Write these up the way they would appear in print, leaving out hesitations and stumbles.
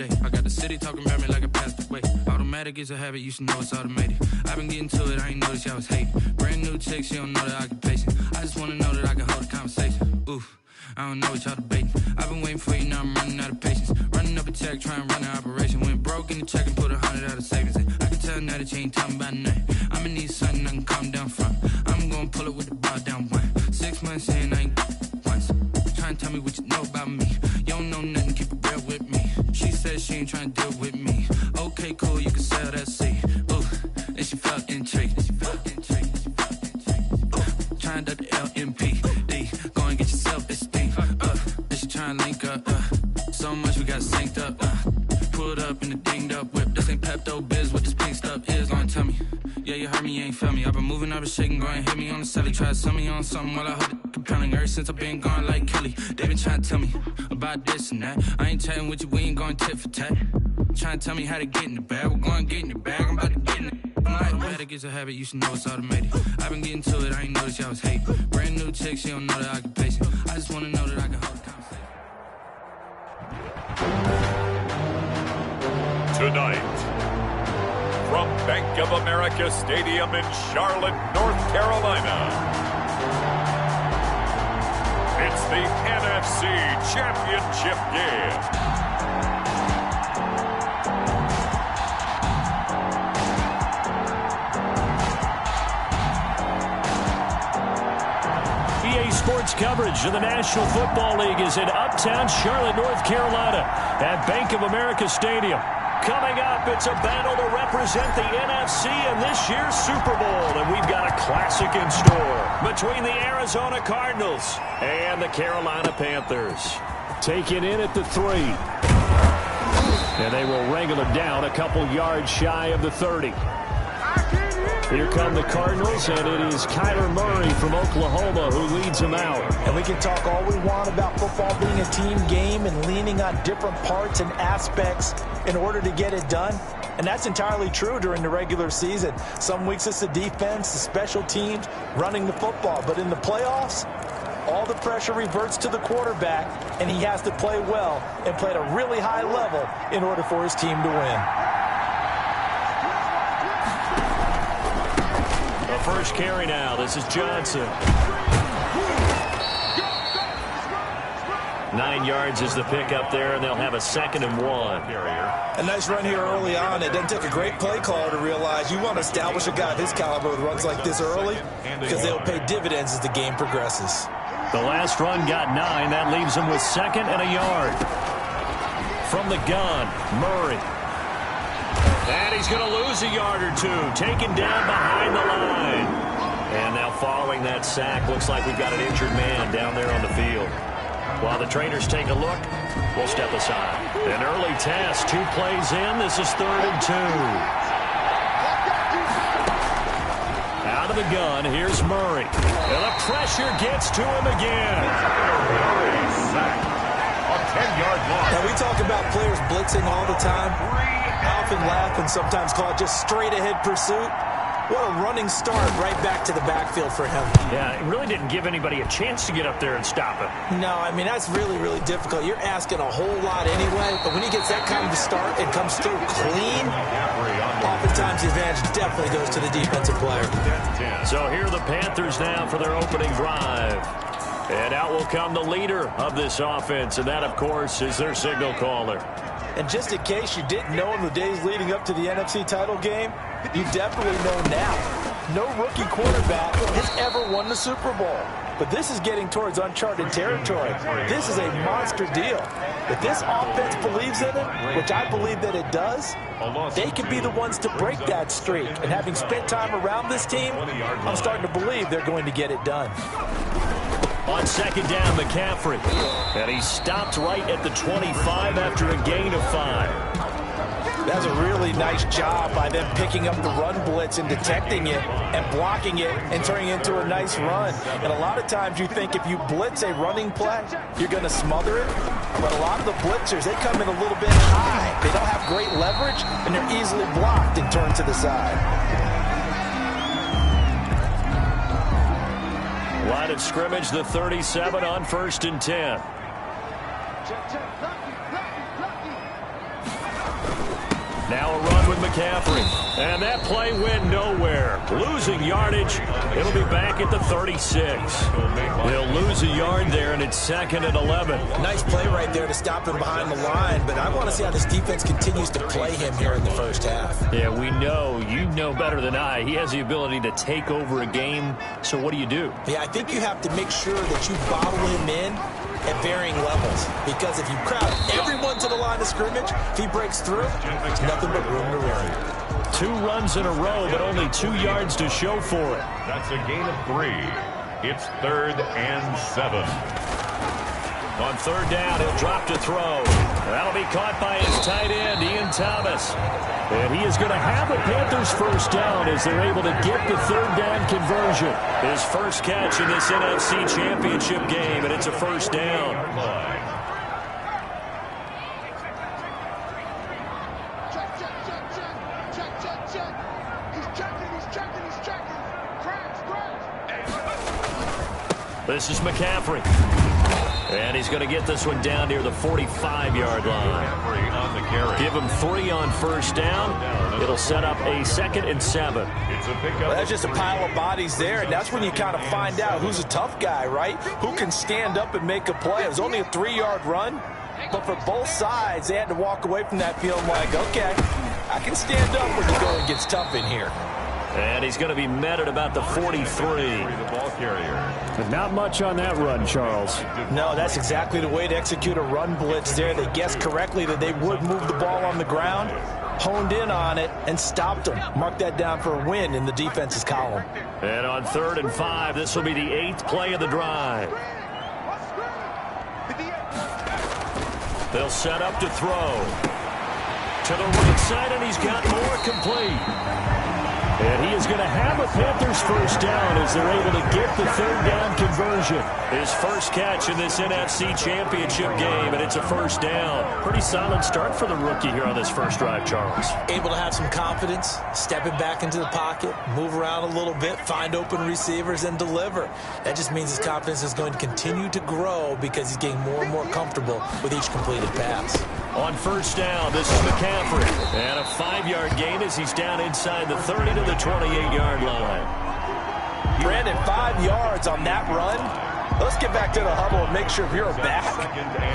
I got the city talking about me like I passed away. Automatic is a habit, you should know it's automated. I've been getting to it, I ain't noticed y'all was hating. Brand new chick, she don't know the occupation. I just wanna know that I can hold a conversation. Oof, I don't know what y'all debating. I've been waiting for you, now I'm running out of patience. Running up a check, trying to run an operation. Went broke in the check and put 100 out of savings in. I can tell now that you ain't talking about nothing. I'ma need something I can calm down from. I'm gonna pull it with the bar down one. 6 months in, I ain't once. Trying to tell me what you know about me. You don't know nothing, keep it real with me. She said she ain't trying to deal with me. Okay, cool, you can sell that seat. Ooh, and she felt intrigued. Trying to duck the LMPD. Go and get your self-esteem. And she trying to link up. So much we got synced up. Pulled up in the dinged up whip. This ain't Pepto-Biz, what this pink stuff is. Gonna tell me. Yeah, you heard me, you ain't felt me. I've been moving, I've been shaking, go and hit me on the celly. Try to sell me on something while I hold it compelling. Ever since I've been gone like Kelly, they been trying to tell me about this and that. I ain't chatting with you, we ain't going tit for tat. Trying to tell me how to get in the bag, we're going to get in the bag, I'm about to get in it. Automatic is a habit, you should know it's automated. I've been getting to it, I ain't noticed y'all was hating. Brand new chick, she don't know the occupation. I just want to know that I can hold a conversation. Tonight, from Bank of America Stadium in Charlotte, North Carolina, it's the NFC Championship game. EA Sports coverage of the National Football League is in uptown Charlotte, North Carolina at Bank of America Stadium. Coming up, it's a battle to represent the NFC in this year's Super Bowl, and we've got a classic in store between the Arizona Cardinals and the Carolina Panthers. Taken in at the 3. And they will wrangle it down a couple yards shy of the 30. Here come the Cardinals, and it is Kyler Murray from Oklahoma who leads them out. And we can talk all we want about football being a team game and leaning on different parts and aspects in order to get it done. And that's entirely true during the regular season. Some weeks it's the defense, the special teams, running the football. But in the playoffs, all the pressure reverts to the quarterback, and he has to play well and play at a really high level in order for his team to win. First carry now. This is Johnson. 9 yards is the pickup there, and they'll have a 2nd and 1. A nice run here early on. It doesn't take a great play caller to realize you want to establish a guy of his caliber with runs like this early because they'll pay dividends as the game progresses. The last run got 9. That leaves them with 2nd and a yard. From the gun, Murray. And he's going to lose a yard or two. Taken down behind the line. And now following that sack, looks like we've got an injured man down there on the field. While the trainers take a look, we'll step aside. An early test, 2 plays in. This is 3rd and 2. Out of the gun, here's Murray. And the pressure gets to him again. A 10-yard loss. Now, we talk about players blitzing all the time. I often laugh and sometimes call it just straight-ahead pursuit. What a running start right back to the backfield for him. Yeah, it really didn't give anybody a chance to get up there and stop him. No, I mean, that's really, really difficult. You're asking a whole lot anyway, but when he gets that kind of a start and comes through clean, oftentimes the advantage definitely goes to the defensive player. So here are the Panthers now for their opening drive. And out will come the leader of this offense, and that, of course, is their signal caller. And just in case you didn't know in the days leading up to the NFC title game, you definitely know now. No rookie quarterback has ever won the Super Bowl. But this is getting towards uncharted territory. This is a monster deal. If this offense believes in it, which I believe that it does, they could be the ones to break that streak. And having spent time around this team, I'm starting to believe they're going to get it done. On 2nd down, McCaffrey. And he stopped right at the 25 after a gain of 5. That's a really nice job by them picking up the run blitz and detecting it and blocking it and turning it into a nice run. And a lot of times you think if you blitz a running play, you're going to smother it. But a lot of the blitzers, they come in a little bit high. They don't have great leverage, and they're easily blocked and turned to the side. Line of scrimmage, the 37 on 1st and 10. Now a run with McCaffrey. And that play went nowhere. Losing yardage. It'll be back at the 36. He'll lose a yard there, and it's 2nd and 11. Nice play right there to stop him behind the line, but I want to see how this defense continues to play him here in the first half. Yeah, we know. You know better than I. He has the ability to take over a game, so what do you do? Yeah, I think you have to make sure that you bottle him in at varying levels, because if you crowd everyone to the line of scrimmage, if he breaks through, there's nothing but room to run. 2 runs in a row, but only 2 yards to show for it. That's a gain of 3. It's 3rd and 7. On 3rd down, he'll drop to throw. That'll be caught by his tight end, Ian Thomas. And he is going to have the Panthers first down as they're able to get the 3rd down conversion. His first catch in this NFC Championship game, and it's a first down. This is McCaffrey. And he's going to get this one down near the 45-yard line. Give him 3 on first down. It'll set up a 2nd and 7. Well, that's just a pile of bodies there, and that's when you kind of find out who's a tough guy, right? Who can stand up and make a play. It was only a 3-yard run, but for both sides, they had to walk away from that feeling like, okay, I can stand up when the going gets tough in here. And he's going to be met at about the 43. But not much on that run, Charles. No, that's exactly the way to execute a run blitz there. They guessed correctly that they would move the ball on the ground, honed in on it, and stopped them. Mark that down for a win in the defense's column. And on 3rd and 5, this will be the 8th play of the drive. They'll set up to throw. To the right side, and he's got more complete. And he is going to have a Panthers first down as they're able to get the 3rd down conversion. His first catch in this NFC Championship game, and it's a first down. Pretty solid start for the rookie here on this first drive, Charles. Able to have some confidence, stepping back into the pocket, move around a little bit, find open receivers, and deliver. That just means his confidence is going to continue to grow because he's getting more and more comfortable with each completed pass. On first down, this is McCaffrey. And a 5-yard gain as he's down inside the 30 to the 28-yard line. Brandon, 5 yards on that run. Let's get back to the huddle and make sure if you're a back,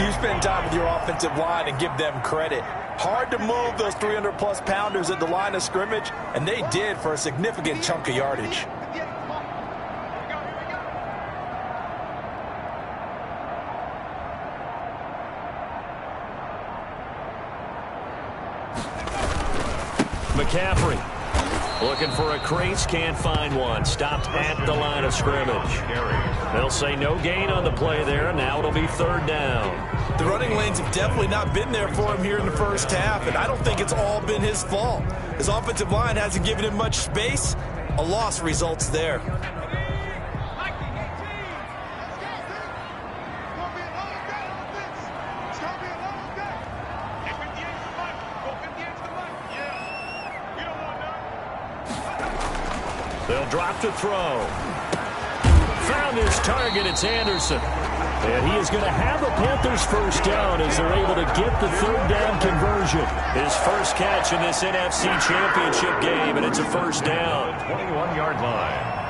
you spend time with your offensive line and give them credit. Hard to move those 300-plus pounders at the line of scrimmage, and they did for a significant chunk of yardage. McCaffrey looking for a crease, can't find one. Stopped at the line of scrimmage. They'll say no gain on the play there, and now it'll be 3rd down. The running lanes have definitely not been there for him here in the first half, and I don't think it's all been his fault. His offensive line hasn't given him much space. A loss results there. They'll drop to throw. Found his target. It's Anderson. And he is going to have a Panthers first down as they're able to get the 3rd down conversion. His first catch in this NFC Championship game, and it's a first down. 21-yard line.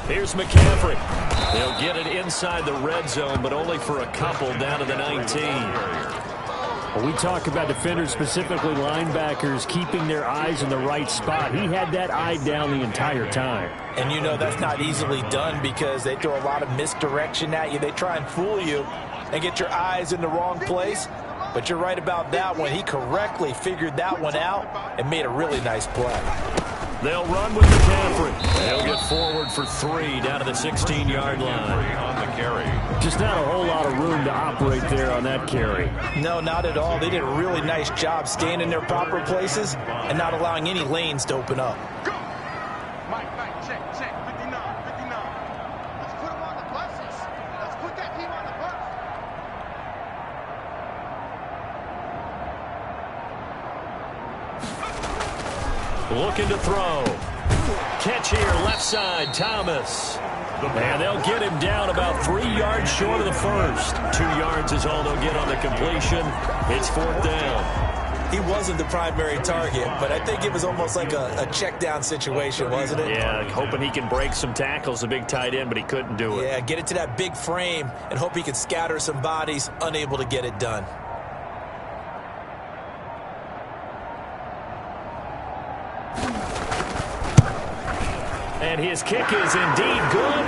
Here's McCaffrey. They'll get it inside the red zone, but only for a couple down to the 19. Well, we talk about defenders, specifically linebackers, keeping their eyes in the right spot. He had that eye down the entire time. And you know that's not easily done because they throw a lot of misdirection at you. They try and fool you and get your eyes in the wrong place. But you're right about that one. He correctly figured that one out and made a really nice play. They'll run with McCaffrey. They'll get forward for 3 down to the 16-yard line. On the carry. Just not a whole lot of room to operate there on that carry. No, not at all. They did a really nice job staying in their proper places and not allowing any lanes to open up. Mike, check, 59. Let's put him on the buses. Let's put that team on the bus. Looking to throw. Catch here, left side, Thomas. And they'll get him down about 3 yards short of the first. 2 yards is all they'll get on the completion. It's 4th down. He wasn't the primary target, but I think it was almost like a check down situation, wasn't it? Yeah, hoping he can break some tackles, the big tight end, but he couldn't do it. Yeah, get it to that big frame and hope he can scatter some bodies, unable to get it done. And his kick is indeed good.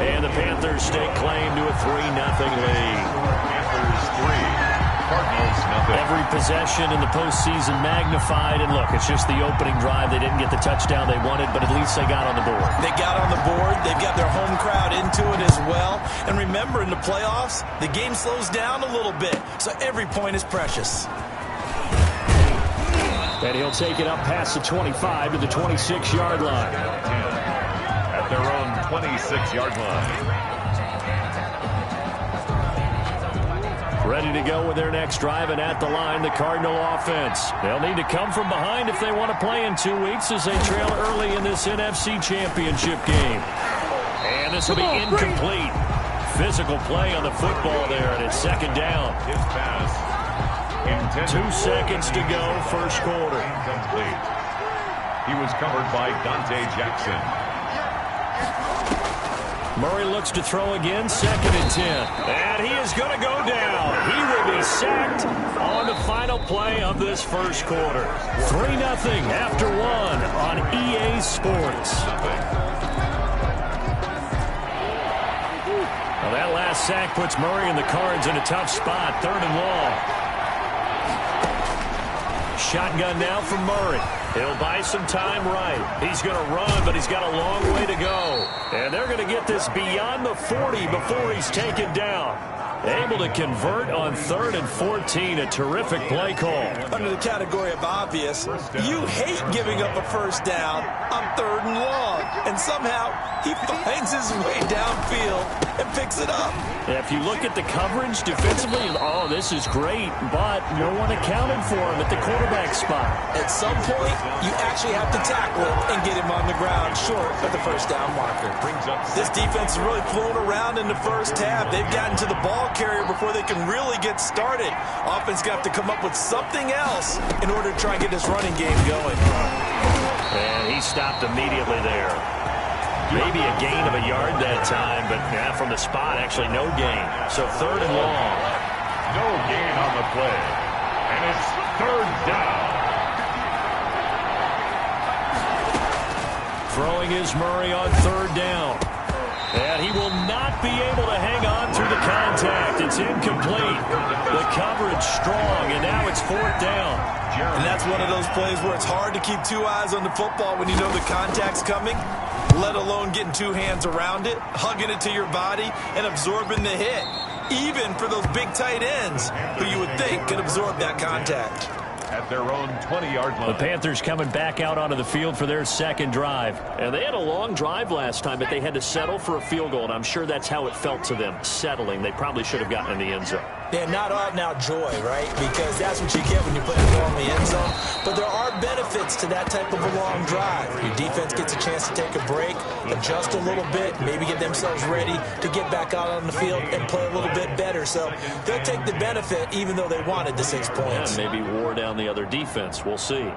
And the Panthers stake claim to a 3-0 lead. Panthers 3. Cardinals nothing. Every possession in the postseason magnified. And look, it's just the opening drive. They didn't get the touchdown they wanted, but at least they got on the board. They got on the board. They've got their home crowd into it as well. And remember, in the playoffs, the game slows down a little bit. So every point is precious. And he'll take it up past the 25 to the 26-yard line. At their own 26-yard line. Ready to go with their next drive, and at the line, the Cardinal offense. They'll need to come from behind if they want to play in 2 weeks as they trail early in this NFC Championship game. And this will be incomplete. Physical play on the football there, and it's 2nd down. His pass. 2 seconds to go, first quarter. Incomplete. He was covered by Dante Jackson. Murray looks to throw again, 2nd and 10. And he is going to go down. He will be sacked on the final play of this first quarter. 3-0 after 1 on EA Sports. Well, that last sack puts Murray and the Cards in a tough spot, 3rd and long. Shotgun now from Murray. He'll buy some time right. He's going to run, but he's got a long way to go. And they're going to get this beyond the 40 before he's taken down. Able to convert on 3rd and 14. A terrific play call. Under the category of obvious, you hate giving up a first down on 3rd and long. And somehow, he finds his way downfield and picks it up. If you look at the coverage defensively, oh, this is great, but no one accounted for him at the quarterback spot. At some point, you actually have to tackle him and get him on the ground short of the first down marker. This defense has really flown around in the first half. They've gotten to the ball carrier before they can really get started. Offense got to come up with something else in order to try and get this running game going. And he stopped immediately there. Maybe a gain of a yard that time, but from the spot, actually no gain. So 3rd and long. No gain on the play. And it's 3rd down. Throwing is Murray on 3rd down. And he will not be able to hang on through the contact. It's incomplete. The coverage strong, and now it's 4th down. And that's one of those plays where it's hard to keep 2 eyes on the football when you know the contact's coming, let alone getting 2 hands around it, hugging it to your body, and absorbing the hit, even for those big tight ends who you would think could absorb that contact. At their own 20-yard line. The Panthers coming back out onto the field for their 2nd drive. And they had a long drive last time, but they had to settle for a field goal, and I'm sure that's how it felt to them, settling. They probably should have gotten in the end zone. Yeah, not out-and-out joy, right? Because that's what you get when you put the ball in the end zone. But there are benefits to that type of a long drive. Your defense gets a chance to take a break, adjust a little bit, maybe get themselves ready to get back out on the field and play a little bit better. So they'll take the benefit even though they wanted the 6 points. Yeah, maybe wore down the other defense. We'll see.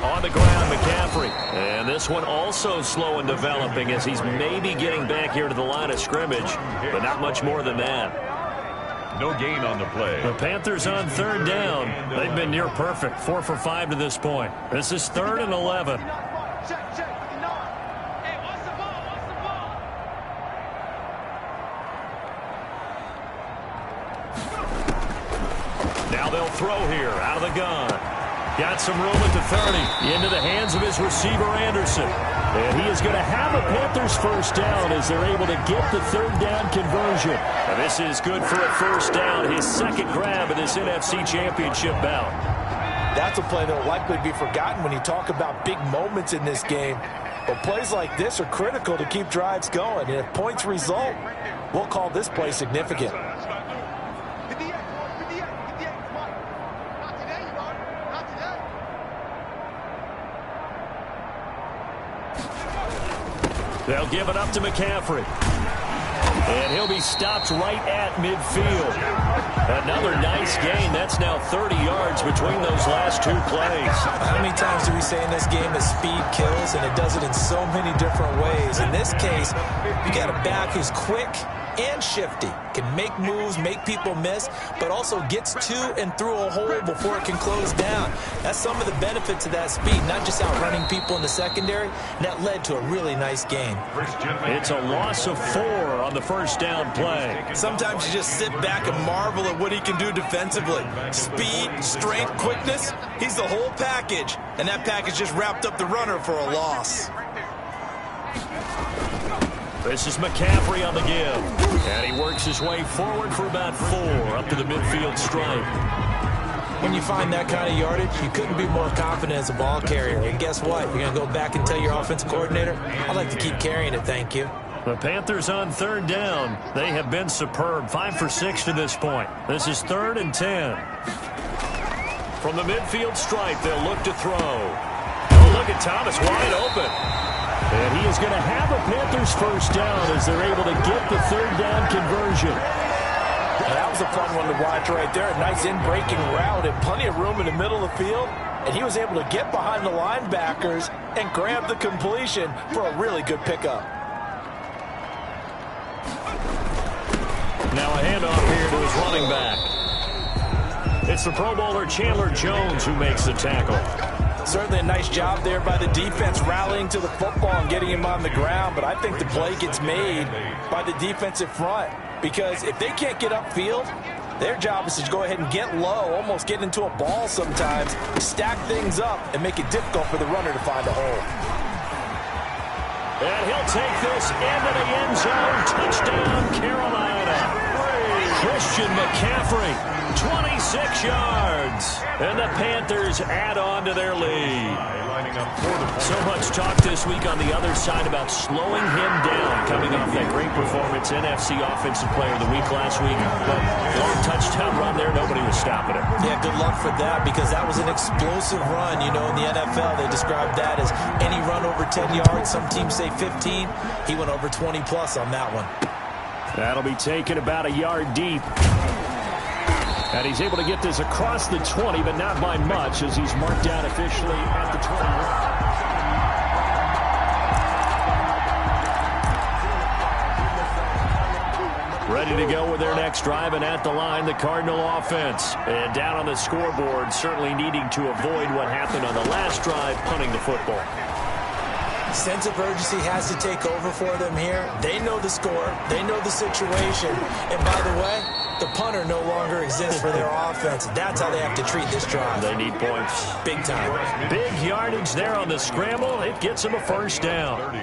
On the ground, McCaffrey. And this one also slow in developing as he's maybe getting back here to the line of scrimmage, but not much more than that. No gain on the play. The Panthers on 3rd down. They've been near perfect, 4 for 5 to this point. This is 3rd and 11. Now they'll throw here out of the gun. Got some room at the 30. Into the hands of his receiver, Anderson. And he is going to have a Panthers first down as they're able to get the 3rd down conversion. And this is good for a first down. His 2nd grab of this NFC Championship bout. That's a play that will likely be forgotten when you talk about big moments in this game. But plays like this are critical to keep drives going. And if points result, we'll call this play significant. They'll give it up to McCaffrey. And he'll be stopped right at midfield. Another nice gain. That's now 30 yards between those last two plays. How many times do we say in this game that speed kills, and it does it in so many different ways? In this case, you got a back who's quick and shifty, can make moves, make people miss, but also gets to and through a hole before it can close down. That's some of the benefits of that speed, not just outrunning people in the secondary. And that led to a really nice gain. It's a loss of 4 on the first down play. Sometimes you just sit back and marvel at what he can do defensively. Speed, strength, quickness, he's the whole package. And that package just wrapped up the runner for a loss. This is McCaffrey on the give. And he works his way forward for about 4 up to the midfield stripe. When you find that kind of yardage, you couldn't be more confident as a ball carrier. And guess what? You're going to go back and tell your offensive coordinator, I'd like to keep carrying it, thank you. The Panthers on third down. They have been superb. 5 for 6 to this point. This is 3rd and 10. From the midfield stripe, they'll look to throw. Oh, look at Thomas wide open. And he is going to have a Panthers first down as they're able to get the third down conversion. That was a fun one to watch right there. A nice in-breaking route and plenty of room in the middle of the field. And he was able to get behind the linebackers and grab the completion for a really good pickup. Now a handoff here to his running back. It's the Pro Bowler Chandler Jones who makes the tackle. Certainly a nice job there by the defense rallying to the football and getting him on the ground, but I think the play gets made by the defensive front because if they can't get upfield, their job is to go ahead and get low, almost get into a ball sometimes, stack things up, and make it difficult for the runner to find a hole. And he'll take this into the end zone. Touchdown, Carolina. Christian McCaffrey, 26 yards. And the Panthers add on to their lead. So much talk this week on the other side about slowing him down, coming off that great performance, NFC Offensive Player of the Week last week. But long touchdown run there, nobody was stopping him. Yeah, good luck for that because that was an explosive run. You know, in the NFL, they describe that as any run over 10 yards. Some teams say 15. He went over 20 plus on that one. That'll be taken about a yard deep. And he's able to get this across the 20, but not by much as he's marked down officially at the 20. Ready to go with their next drive, and at the line, the Cardinal offense. And down on the scoreboard, certainly needing to avoid what happened on the last drive, punting the football. Sense of urgency has to take over for them here. They know the score. They know the situation. And by the way, the punter no longer exists for their offense. That's how they have to treat this drive. They need points. Big time. Big yardage there on the scramble. It gets them a first down.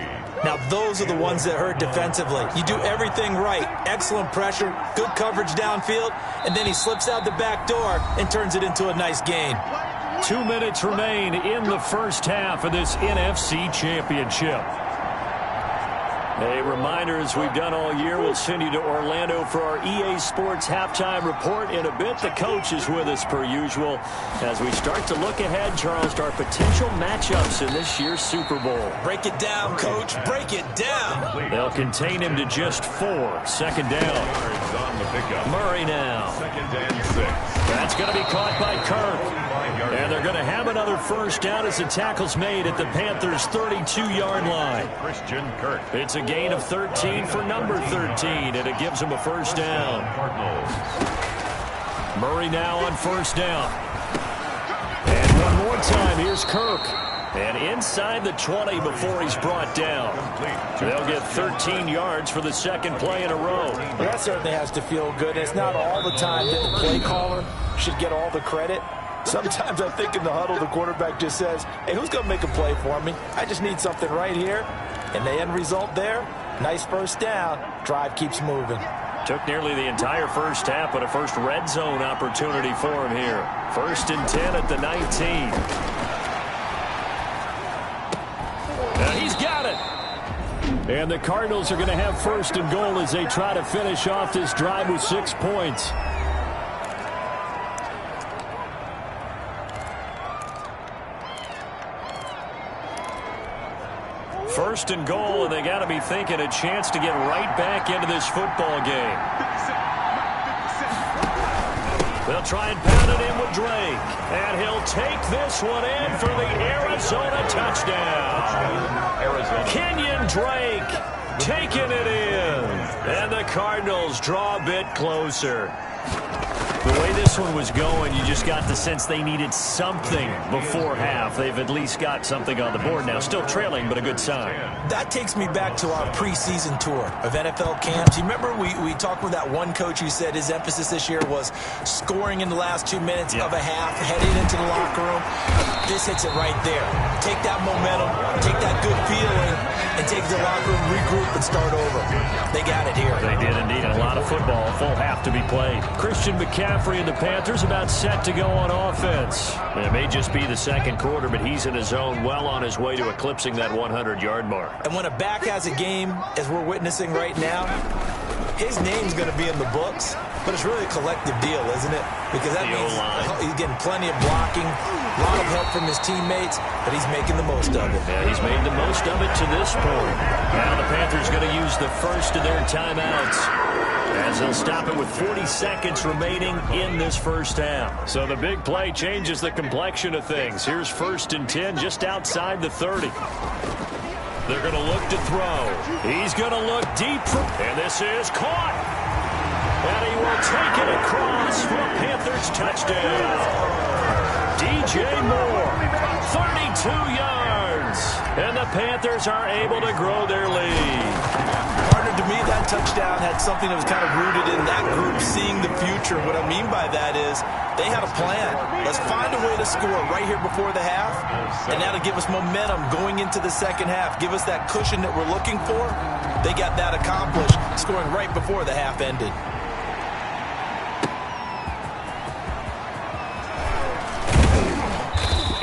Now, those are the ones that hurt defensively. You do everything right. Excellent pressure, good coverage downfield, and then he slips out the back door and turns it into a nice gain. 2 minutes remain in the first half of this NFC Championship. A reminder, as we've done all year, we'll send you to Orlando for our EA Sports halftime report in a bit. The coach is with us per usual as we start to look ahead, Charles, to our potential matchups in this year's Super Bowl. Break it down, coach. Break it down. They'll contain him to just 4. Second down. Murray now. That's going to be caught by Kirk. And they're going to have another first down as the tackle's made at the Panthers' 32-yard line. Christian Kirk. It's a gain of 13 for number 13, and it gives him a first down. Murray now on first down. And one more time, here's Kirk. And inside the 20 before he's brought down. They'll get 13 yards for the second play in a row. Well, that certainly has to feel good. It's not all the time that the play caller should get all the credit. Sometimes I think in the huddle, the quarterback just says, hey, who's going to make a play for me? I just need something right here. And the end result there, nice first down. Drive keeps moving. Took nearly the entire first half, but a first red zone opportunity for him here. 1st and 10 at the 19. And he's got it. And the Cardinals are going to have 1st and goal as they try to finish off this drive with 6 points. First and goal, and they got to be thinking a chance to get right back into this football game. They'll try and pound it in with Drake. And he'll take this one in for the Arizona touchdown. Kenyon Drake taking it in. And the Cardinals draw a bit closer. The way this one was going, you just got the sense they needed something before half. They've at least got something on the board now. Still trailing, but a good sign. That takes me back to our preseason tour of NFL camps. You remember we talked with that one coach who said his emphasis this year was scoring in the last 2 minutes of a half, heading into the locker room. This hits it right there. Take that momentum, take that good feeling, and take the locker room, regroup, and start over. They got it here. They did indeed. A lot of football, full half to be played. Christian McCaffrey and the Panthers about set to go on offense. It may just be the second quarter, but he's in his zone, well on his way to eclipsing that 100-yard mark. And when a back has a game, as we're witnessing right now, his name's going to be in the books, but it's really a collective deal, isn't it? Because that means he's getting plenty of blocking, a lot of help from his teammates, but he's making the most of it. Yeah, he's made the most of it to this point. Now the Panthers going to use the first of their timeouts, as they'll stop it with 40 seconds remaining in this first half. So the big play changes the complexion of things. Here's 1st and 10 just outside the 30. They're going to look to throw. He's going to look deep, and this is caught. And he will take it across for a Panthers touchdown. DJ Moore, 32 yards. And the Panthers are able to grow their lead. Partner, to me, that touchdown had something that was kind of rooted in that group seeing the future. What I mean by that is they had a plan. Let's find a way to score right here before the half, and that'll give us momentum going into the second half. Give us that cushion that we're looking for. They got that accomplished, scoring right before the half ended.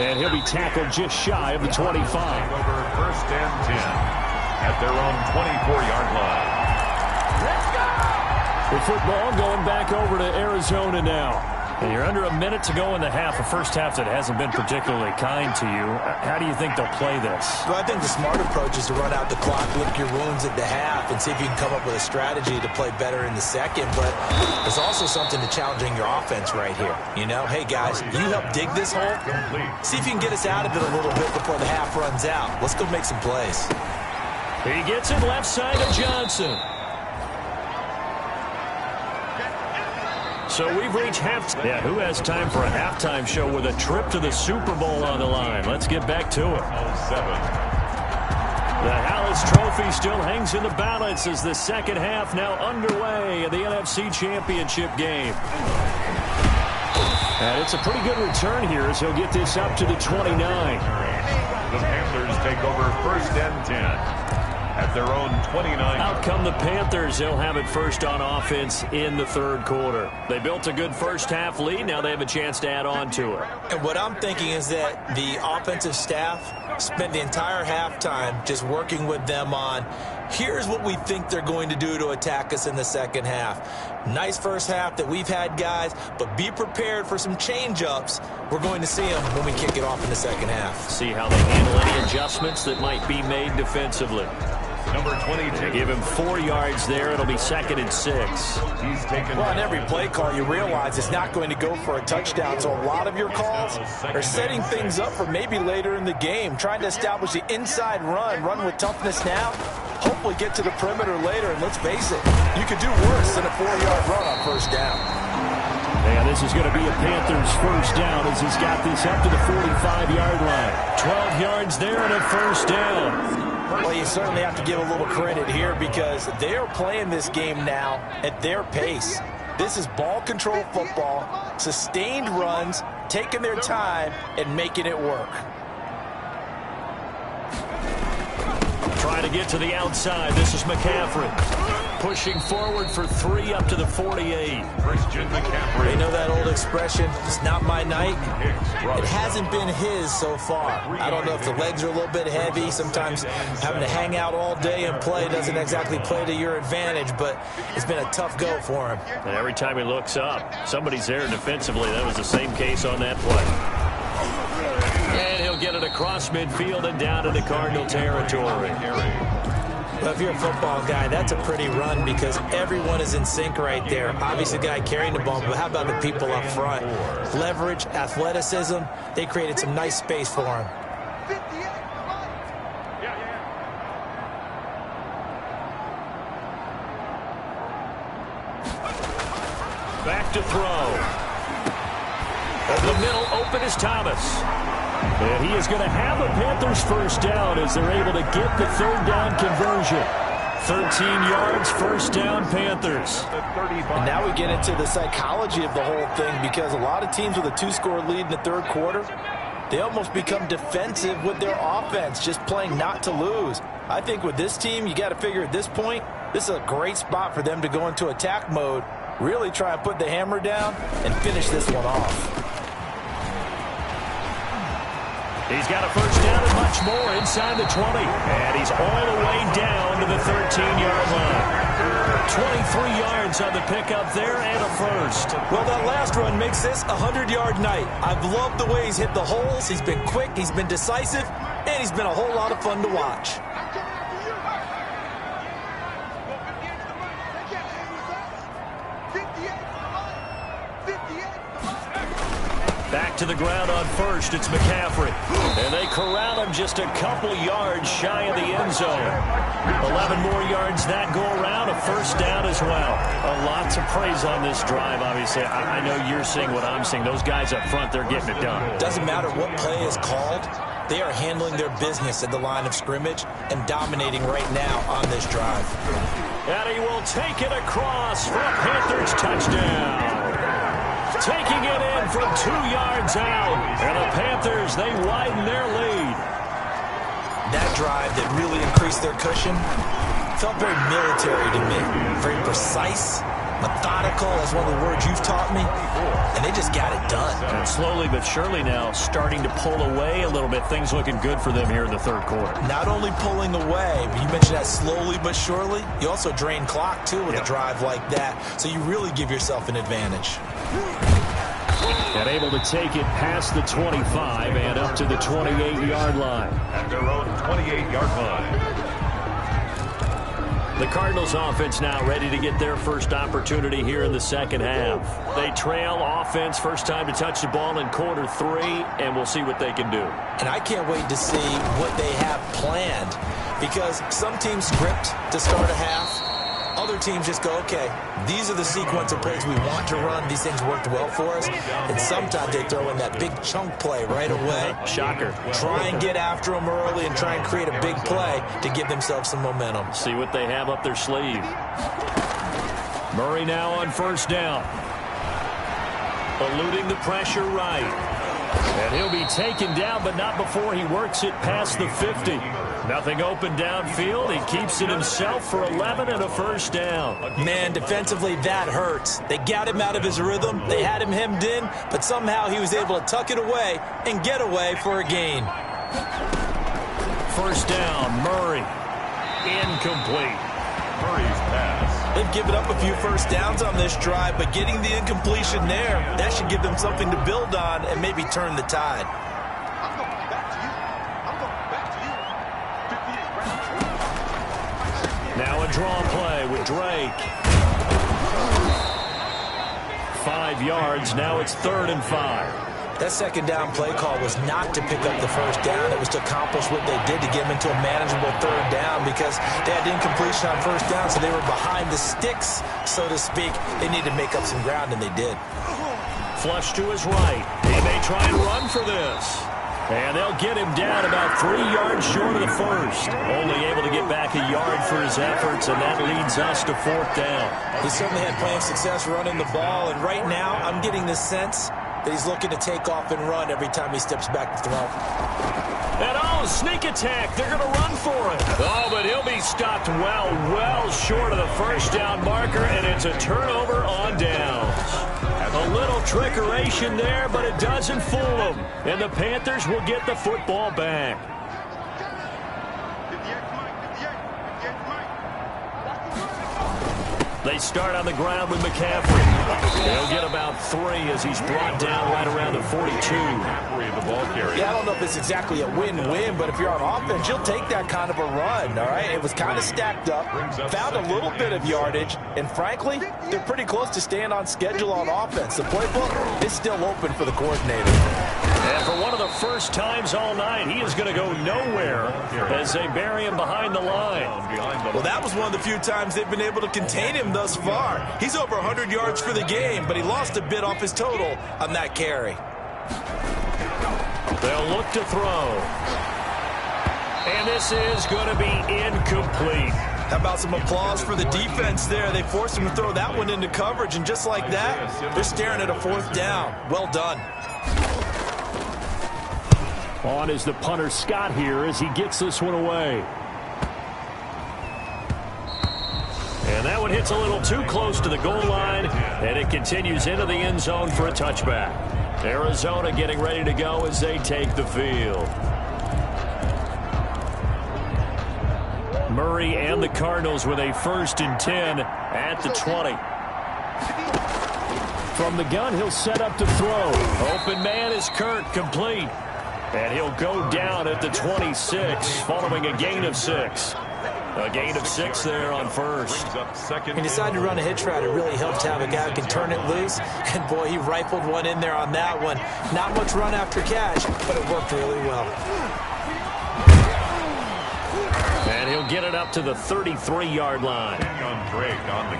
And he'll be tackled just shy of the 25. Over 1st and 10 at their own 24-yard line. Let's go! The football going back over to Arizona now. And you're under a minute to go in the half, a first half that hasn't been particularly kind to you. How do you think they'll play this? Well, I think the smart approach is to run out the clock, lick your wounds at the half, and see if you can come up with a strategy to play better in the second. But there's also something to challenging your offense right here. You know, hey, guys, you help dig this hole. See if you can get us out of it a little bit before the half runs out. Let's go make some plays. He gets it left side of Johnson. So we've reached halftime. Yeah, who has time for a halftime show with a trip to the Super Bowl on the line? Let's get back to it. The Hallis Trophy still hangs in the balance as the second half now underway in the NFC Championship game. And it's a pretty good return here as he'll get this up to the 29. The Panthers take over 1st and 10. At their own 29. Out come the Panthers. They'll have it first on offense in the third quarter. They built a good first half lead. Now they have a chance to add on to it. And what I'm thinking is that the offensive staff spent the entire halftime just working with them on, here's what we think they're going to do to attack us in the second half. Nice first half that we've had, guys, but be prepared for some change-ups. We're going to see them when we kick it off in the second half. See how they handle any adjustments that might be made defensively. Number 22. They give him 4 yards there. It'll be 2nd and 6. He's taken. Well, on every play call, you realize it's not going to go for a touchdown. So a lot of your calls are setting things up for maybe later in the game, trying to establish the inside run with toughness now, hopefully get to the perimeter later. And let's face it, you could do worse than a 4-yard run on first down. And this is going to be a Panthers first down as he's got this up to the 45-yard line. 12 yards there and a first down. Well, you certainly have to give a little credit here because they are playing this game now at their pace. This is ball control football, sustained runs, taking their time, and making it work. Trying to get to the outside. This is McCaffrey. Pushing forward for 3 up to the 48. Christian McCaffrey. They know that old expression, it's not my night. It hasn't been his so far. I don't know if the legs are a little bit heavy. Sometimes having to hang out all day and play doesn't exactly play to your advantage, but it's been a tough go for him. And every time he looks up, somebody's there defensively. That was the same case on that play. And he'll get it across across midfield and down into Cardinal territory. Well, if you're a football guy, that's a pretty run because everyone is in sync right there. Obviously, the guy carrying the ball, but how about the people up front? Leverage, athleticism, they created some nice space for him. Back to throw. Over the middle, open is Thomas. And he is going to have a Panthers first down as they're able to get the third down conversion. 13 yards, first down, Panthers. And now we get into the psychology of the whole thing because a lot of teams with a 2-score lead in the third quarter, they almost become defensive with their offense, just playing not to lose. I think with this team, you got to figure at this point, this is a great spot for them to go into attack mode, really try and put the hammer down and finish this one off. He's got a first down and much more inside the 20. And he's all the way down to the 13-yard line. 23 yards on the pickup there and a first. Well, that last run makes this a 100-yard night. I've loved the way he's hit the holes. He's been quick, he's been decisive, and he's been a whole lot of fun to watch. Back to the ground on first, it's McCaffrey. And they corral him just a couple yards shy of the end zone. 11 more yards that go around, a first down as well. Lots of praise on this drive, obviously. I know you're seeing what I'm seeing. Those guys up front, they're getting it done. Doesn't matter what play is called. They are handling their business at the line of scrimmage and dominating right now on this drive. And he will take it across for a Panthers touchdown. Taking it in from 2 yards out. And the Panthers, they widen their lead. That drive that really increased their cushion felt very military to me. Very precise, methodical, that's one of the words you've taught me. And they just got it done. And slowly but surely now starting to pull away a little bit. Things looking good for them here in the third quarter. Not only pulling away, but you mentioned that slowly but surely. You also drain clock, too, with a drive like that. So you really give yourself an advantage. And able to take it past the 25 and up to the 28-yard line. At their own 28-yard line. The Cardinals offense now ready to get their first opportunity here in the second half. They trail offense, first time to touch the ball in quarter 3, and we'll see what they can do. And I can't wait to see what they have planned because some teams script to start a half. Other teams just go, okay, these are the sequence of plays we want to run. These things worked well for us. And sometimes they throw in that big chunk play right away. Shocker. Try and get after them early and try and create a big play to give themselves some momentum. See what they have up their sleeve. Murray now on first down. Eluding the pressure right. And he'll be taken down, but not before he works it past the 50. Nothing open downfield. He keeps it himself for 11 and a first down. Man, defensively, that hurts. They got him out of his rhythm. They had him hemmed in, but somehow he was able to tuck it away and get away for a gain. First down, Murray. Incomplete. Murray's pass. They've given up a few first downs on this drive, but getting the incompletion there, that should give them something to build on and maybe turn the tide. Now a draw play with Drake. 5 yards, now it's 3rd and 5. That second down play call was not to pick up the first down. It was to accomplish what they did to get them into a manageable 3rd down because they had incompletion on first down, so they were behind the sticks, so to speak. They needed to make up some ground, and they did. Flush to his right. He may try and run for this. And they'll get him down about 3 yards short of the first. Only able to get back a yard for his efforts, and that leads us to 4th down. He certainly had plenty of success running the ball, and right now I'm getting the sense that he's looking to take off and run every time he steps back to throw. And sneak attack. They're going to run for it. Oh, but he'll be stopped well short of the first down marker, and it's a turnover on downs. A little trickeration there, but it doesn't fool them. And the Panthers will get the football back. They start on the ground with McCaffrey. He'll get about 3 as he's brought down right around the 42. Yeah, I don't know if it's exactly a win-win, but if you're on offense, you'll take that kind of a run, all right? It was kind of stacked up, found a little bit of yardage, and frankly, they're pretty close to staying on schedule on offense. The playbook is still open for the coordinator. And for one of the first times all night, he is going to go nowhere as they bury him behind the line. Well, that was one of the few times they've been able to contain him thus far. He's over 100 yards for the game, but he lost a bit off his total on that carry. They'll look to throw. And this is going to be incomplete. How about some applause for the defense there? They forced him to throw that one into coverage, and just like that, they're staring at a 4th down. Well done. On is the punter Scott here as he gets this one away. And that one hits a little too close to the goal line, and it continues into the end zone for a touchback. Arizona getting ready to go as they take the field. Murray and the Cardinals with a 1st and 10 at the 20. From the gun, he'll set up to throw. Open man is Kirk, complete. And he'll go down at the 26 following a gain of 6. A gain of 6 there on 1st. He decided to run a hitch route. It really helped to have a guy who can turn it loose. And, boy, he rifled one in there on that one. Not much run after catch, but it worked really well. And he'll get it up to the 33-yard line.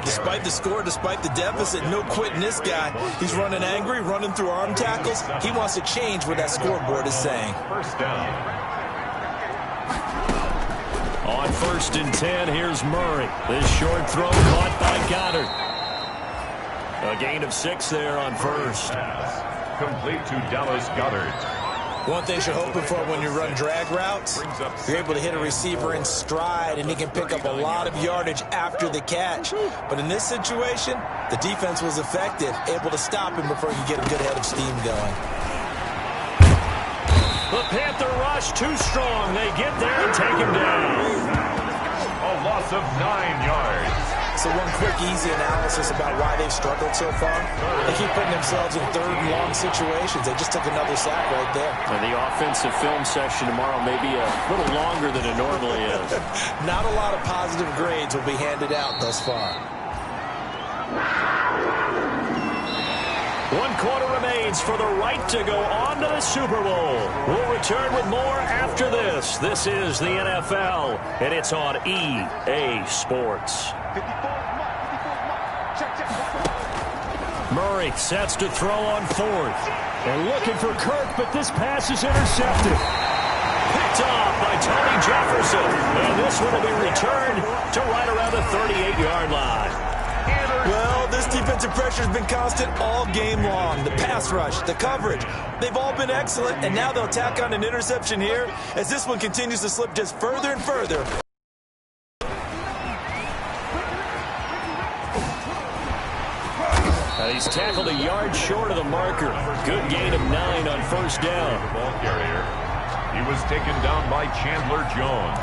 Despite the score, despite the deficit, no quitting this guy. He's running angry, running through arm tackles. He wants to change what that scoreboard is saying. First down. On 1st and 10, here's Murray. This short throw caught by Goddard. A gain of 6 there on 1st. Complete to Dallas Goddard. One thing you're hoping for when you run drag routes, you're able to hit a receiver in stride, and he can pick up a lot of yardage after the catch. But in this situation, the defense was effective, able to stop him before he could get a good head of steam going. The Panther rush too strong. They get there and take him down. A loss of 9 yards. So one quick, easy analysis about why they've struggled so far. They keep putting themselves in 3rd and long situations. They just took another sack right there. And the offensive film session tomorrow may be a little longer than it normally is. Not a lot of positive grades will be handed out thus far. 1 quarter remains for the right to go on to the Super Bowl. We'll return with more after this. This is the NFL, and it's on EA Sports. Murray sets to throw on 4th. And looking for Kirk, but this pass is intercepted. Picked off by Tony Jefferson. And this one will be returned to right around the 38-yard line. Well, this defensive pressure has been constant all game long. The pass rush, the coverage, they've all been excellent, and now they'll tack on an interception here as this one continues to slip just further and further. He's tackled a yard short of the marker. Good gain of 9 on 1st down. Ball carrier. He was taken down by Chandler Jones.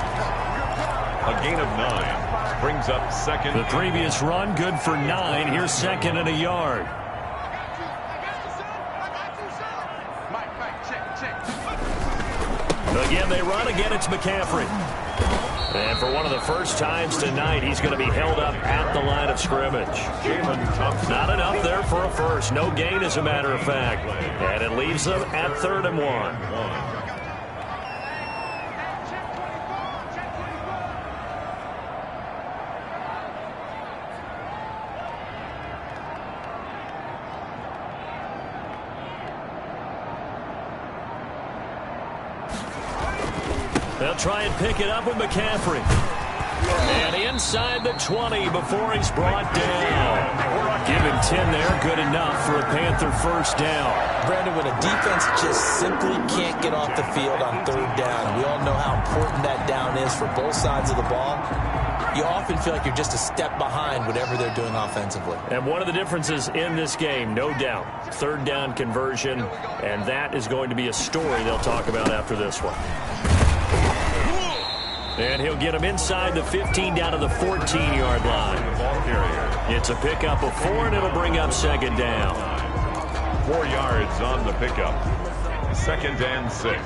A gain of 9. Brings up 2nd. The previous run, good for 9. Here's 2nd and a yard. Again, they run. Again, it's McCaffrey. And for one of the first times tonight, he's going to be held up at the line of scrimmage. Not enough there for a first. No gain, as a matter of fact. And it leaves them at 3rd and 1. They'll try and pick it up with McCaffrey. And inside the 20 before he's brought down. Give him 10 there. Good enough for a Panther 1st down. Brandon, when a defense just simply can't get off the field on 3rd down, and we all know how important that down is for both sides of the ball, you often feel like you're just a step behind whatever they're doing offensively. And one of the differences in this game, no doubt, 3rd down conversion, and that is going to be a story they'll talk about after this one. And he'll get him inside the 15 down to the 14-yard line. It's a pickup of 4, and it'll bring up second down. 4 yards on the pickup. 2nd and 6.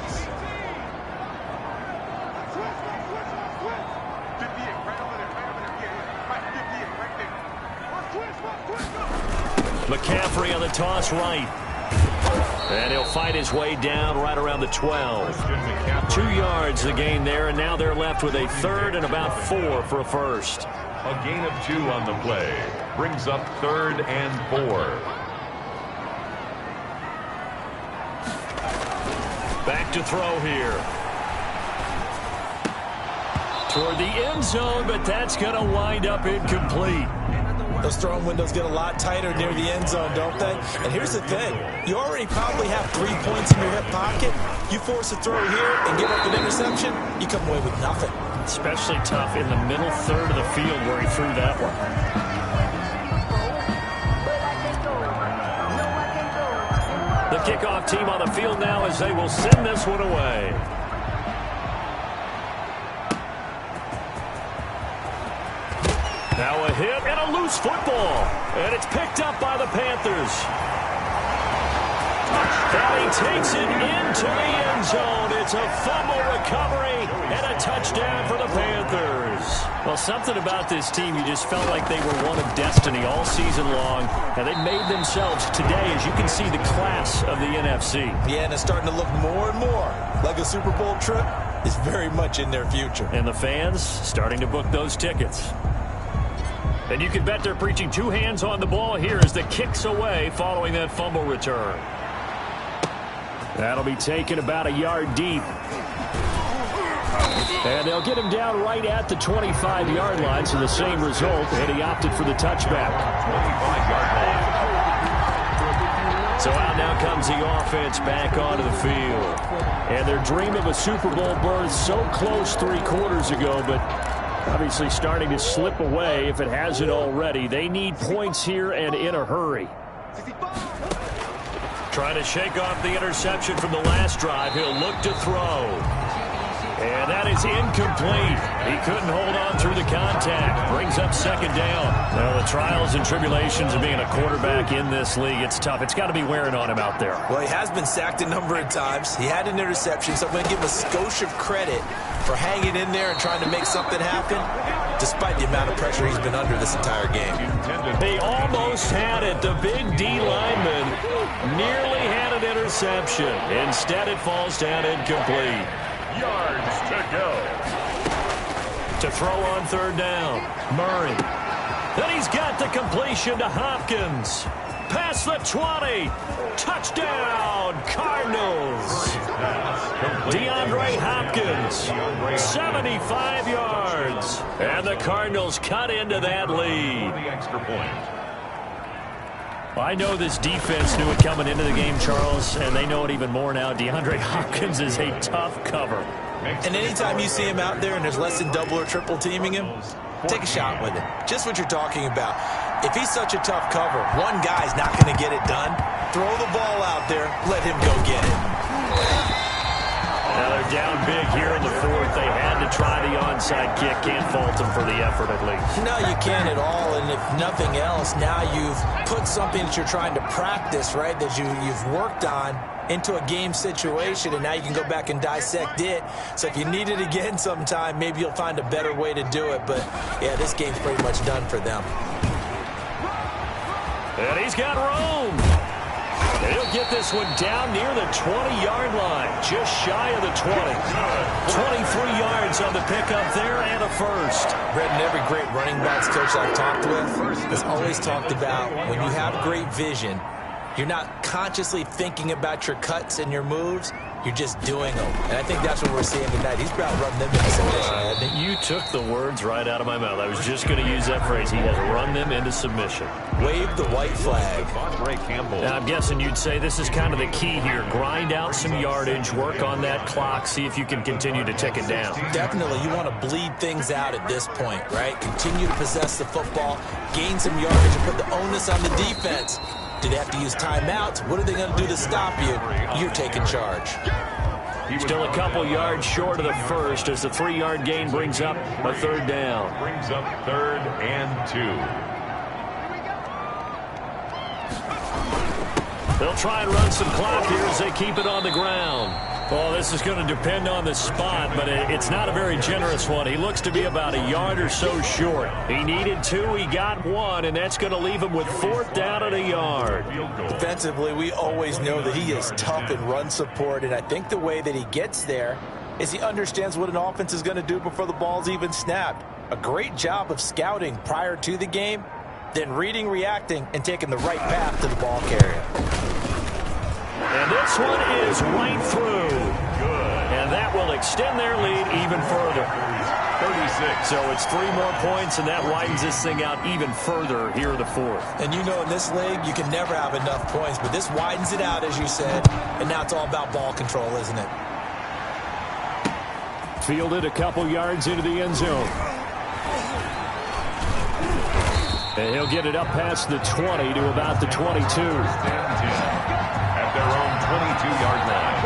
McCaffrey on the toss right. And he'll fight his way down right around the 12. 2 yards the gain there, and now they're left with a 3rd and about 4 for a first. A gain of 2 on the play. Brings up 3rd and 4. Back to throw here. Toward the end zone, but that's going to wind up incomplete. Those throwing windows get a lot tighter near the end zone, don't they? And here's the thing. You already probably have 3 points in your hip pocket. You force a throw here and give up an interception, you come away with nothing. Especially tough in the middle third of the field where he threw that one. The kickoff team on the field now as they will send this one away. Now a hit and a loose football. And it's picked up by the Panthers. And he takes it into the end zone. It's a fumble recovery and a touchdown for the Panthers. Well, something about this team, you just felt like they were one of destiny all season long. And they made themselves today, as you can see, the class of the NFC. Yeah, and it's starting to look more and more like a Super Bowl trip is very much in their future. And the fans starting to book those tickets. And you can bet they're preaching 2 hands on the ball here as the kick's away following that fumble return. That'll be taken about a yard deep. And they'll get him down right at the 25-yard line, so the same result, and he opted for the touchback. 25-yard line. So out now comes the offense back onto the field. And their dream of a Super Bowl berth so close 3 quarters ago, but obviously starting to slip away if it hasn't already. They need points here and in a hurry. Trying to shake off the interception from the last drive. He'll look to throw. And that is incomplete. He couldn't hold on through the contact. Brings up second down. Well, the trials and tribulations of being a quarterback in this league, it's tough. It's got to be wearing on him out there. Well, he has been sacked a number of times. He had an interception, so I'm going to give him a skosh of credit for hanging in there and trying to make something happen, despite the amount of pressure he's been under this entire game. They almost had it. The big D lineman nearly had an interception. Instead, it falls down incomplete. Yards to go. To throw on third down, Murray. Then he's got the completion to Hopkins. Past the 20. Touchdown, Cardinals. DeAndre Hopkins, 75 yards. And the Cardinals cut into that lead. The extra point. I know this defense knew it coming into the game, Charles, and they know it even more now. DeAndre Hopkins is a tough cover. And anytime you see him out there and there's less than double or triple teaming him, take a shot with it. Just what you're talking about. If he's such a tough cover, one guy's not going to get it done. Throw the ball out there. Let him go get it. Now they're down big here in the 4th. They had to try the onside kick. Can't fault them for the effort at least. No, you can't at all. And if nothing else, now you've put something that you're trying to practice, right, that you've worked on into a game situation, and now you can go back and dissect it. So if you need it again sometime, maybe you'll find a better way to do it. But, yeah, this game's pretty much done for them. And he's got room. And he'll get this one down near the 20-yard line, just shy of the 20. 23 yards on the pickup there and a first. Brett, and every great running backs coach I've talked with has always talked about when you have great vision, you're not consciously thinking about your cuts and your moves. You're just doing them. And I think that's what we're seeing tonight. He's about run them into submission, hasn't he? You took the words right out of my mouth. I was just going to use that phrase. He has run them into submission. Wave the white flag. Now, I'm guessing you'd say this is kind of the key here. Grind out some yardage, work on that clock, see if you can continue to tick it down. Definitely. You want to bleed things out at this point, right? Continue to possess the football, gain some yardage, and put the onus on the defense. Do they have to use timeouts? What are they going to do to stop you? You're taking charge. Still a couple yards short of the first as the 3-yard gain brings up a third down. Brings up 3rd and 2. They'll try and run some clock here as they keep it on the ground. Well, this is going to depend on the spot, but it's not a very generous one. He looks to be about a yard or so short. He needed 2, he got 1, and that's going to leave him with 4th down and a yard. Defensively, we always know that he is tough in run support, and I think the way that he gets there is he understands what an offense is going to do before the ball's even snapped. A great job of scouting prior to the game, then reading, reacting, and taking the right path to the ball carrier. And this one is right through. Good. And that will extend their lead even further. 36. So it's 3 more points, and that widens this thing out even further here in the 4th. And you know in this league, you can never have enough points, but this widens it out, as you said, and now it's all about ball control, isn't it? Fielded a couple yards into the end zone. And he'll get it up past the 20 to about the 22. At their own 22-yard line.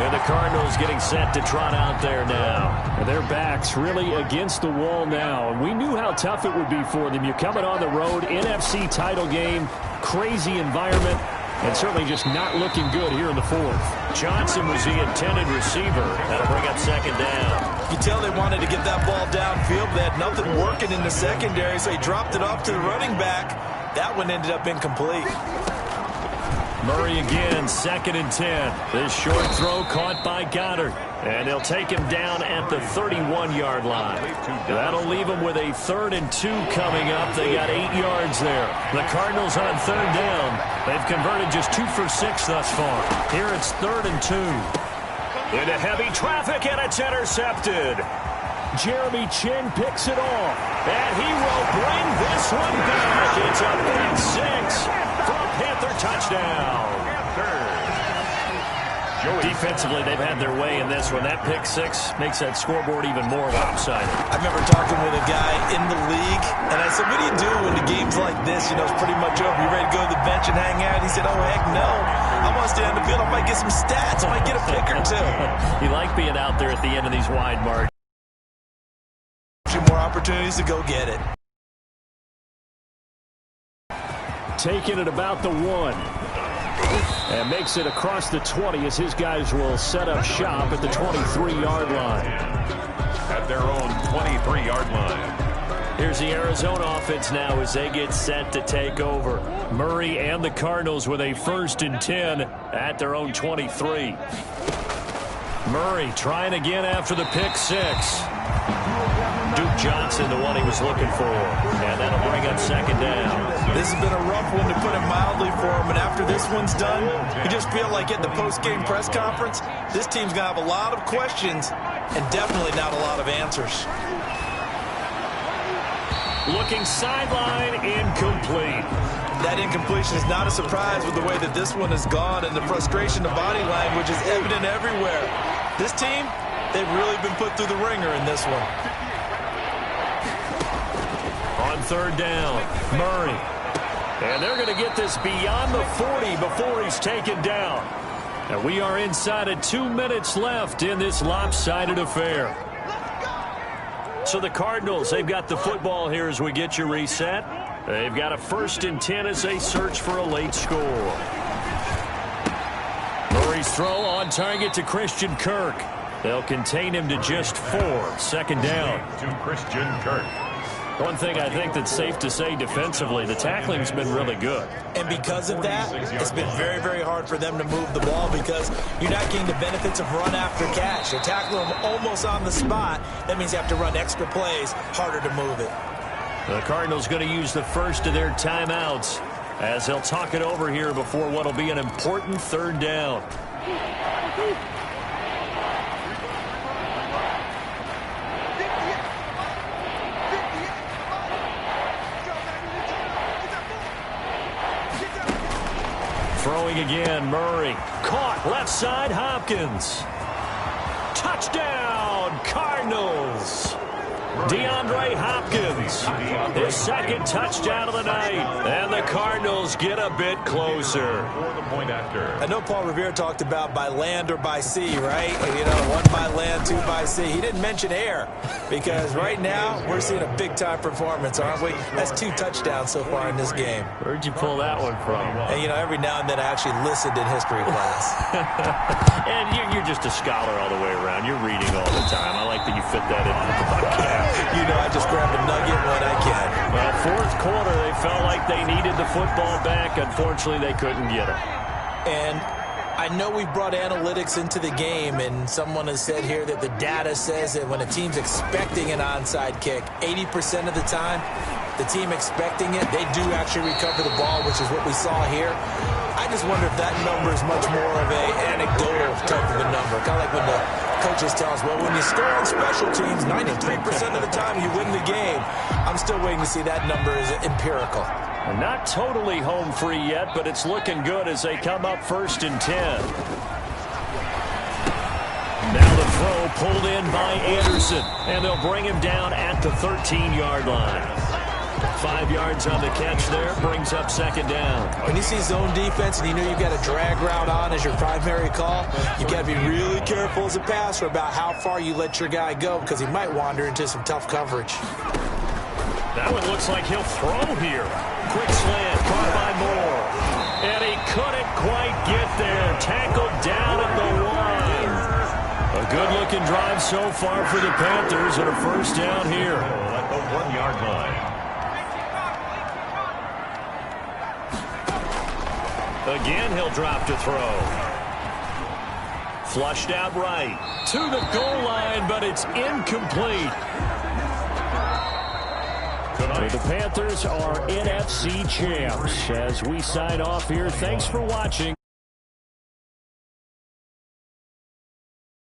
And the Cardinals getting set to trot out there now. And their backs really against the wall now. And we knew how tough it would be for them. You're coming on the road, NFC title game, crazy environment, and certainly just not looking good here in the 4th. Johnson was the intended receiver. That'll bring up 2nd down. You tell they wanted to get that ball downfield. They had nothing working in the secondary, so he dropped it off to the running back. That one ended up incomplete. Murray again, 2nd and 10. This short throw caught by Goddard. And they'll take him down at the 31-yard line. That'll leave him with a 3rd and 2 coming up. They got 8 yards there. The Cardinals on 3rd down. They've converted just 2 for 6 thus far. Here it's 3rd and 2. Into heavy traffic, and it's intercepted. Jeremy Chin picks it off. And he will bring this one back. It's a big 6 for a Panther touchdown. Defensively, they've had their way in this one. That pick 6 makes that scoreboard even more lopsided. I remember talking with a guy in the league, and I said, what do you do when the game's like this? You know, it's pretty much over. You ready to go to the bench and hang out? He said, oh, heck no. I want to stay on the field. I might get some stats. I might get a pick or 2. You like being out there at the end of these wide margins. More opportunities to go get it. Taking it about the 1. And makes it across the 20 as his guys will set up shop at the 23-yard line. At their own 23-yard line. Here's the Arizona offense now as they get set to take over. Murray and the Cardinals with a 1st and 10 at their own 23. Murray trying again after the pick 6. Duke Johnson, the one he was looking for. And that'll bring up 2nd down. This has been a rough one, to put it mildly, for him. And after this one's done, you just feel like at the post-game press conference, this team's going to have a lot of questions and definitely not a lot of answers. Looking sideline, incomplete. That incompletion is not a surprise with the way that this one has gone, and the frustration of body language is evident everywhere. This team, they've really been put through the ringer in this one. On 3rd down, Murray. And they're going to get this beyond the 40 before he's taken down. And we are inside of 2 minutes left in this lopsided affair. So the Cardinals, they've got the football here as we get you reset. They've got a 1st and 10 as they search for a late score. Murray's throw on target to Christian Kirk. They'll contain him to just 4. 2nd down. To Christian Kirk. One thing I think that's safe to say defensively, the tackling's been really good. And because of that, it's been very, very hard for them to move the ball because you're not getting the benefits of run after catch. You're tackling them almost on the spot. That means you have to run extra plays, harder to move it. The Cardinals going to use the first of their timeouts as they'll talk it over here before what will be an important 3rd down. Throwing again, Murray. Caught, left side, Hopkins. Touchdown, Cardinals. DeAndre Hopkins, his second touchdown of the night. And the Cardinals get a bit closer. For the point after. I know Paul Revere talked about by land or by sea, right? You know, 1 by land, 2 by sea. He didn't mention air because right now we're seeing a big-time performance, aren't we? That's 2 touchdowns so far in this game. Where'd you pull that one from? And, you know, every now and then I actually listened in history class. And you're just a scholar all the way around. You're reading all the time. I like that you fit that into the podcast. You know, I just grab a nugget when I can. Well, fourth quarter, they felt like they needed the football back. Unfortunately, they couldn't get it. And I know we brought analytics into the game, and someone has said here that the data says that when a team's expecting an onside kick, 80% of the time, the team expecting it, they do actually recover the ball, which is what we saw here. I just wonder if that number is much more of an anecdotal type of a number. Kind of like when the coaches tell us, well, when you score on special teams, 93% of the time you win the game. I'm still waiting to see that number is empirical. Not totally home free yet, but it's looking good as they come up 1st and 10. Now the throw pulled in by Anderson, and they'll bring him down at the 13-yard line. 5 yards on the catch there, brings up 2nd down. When you see zone defense and you know you've got a drag route on as your primary call, you've got to be really careful as a passer about how far you let your guy go because he might wander into some tough coverage. That one looks like he'll throw here. Quick slant, caught by Moore. And he couldn't quite get there. Tackled down at the 1. A good-looking drive so far for the Panthers and a 1st down here. At the 1-yard line. Again, he'll drop to throw. Flushed out right. To the goal line, but it's incomplete. The Panthers are NFC champs. As we sign off here, thanks for watching.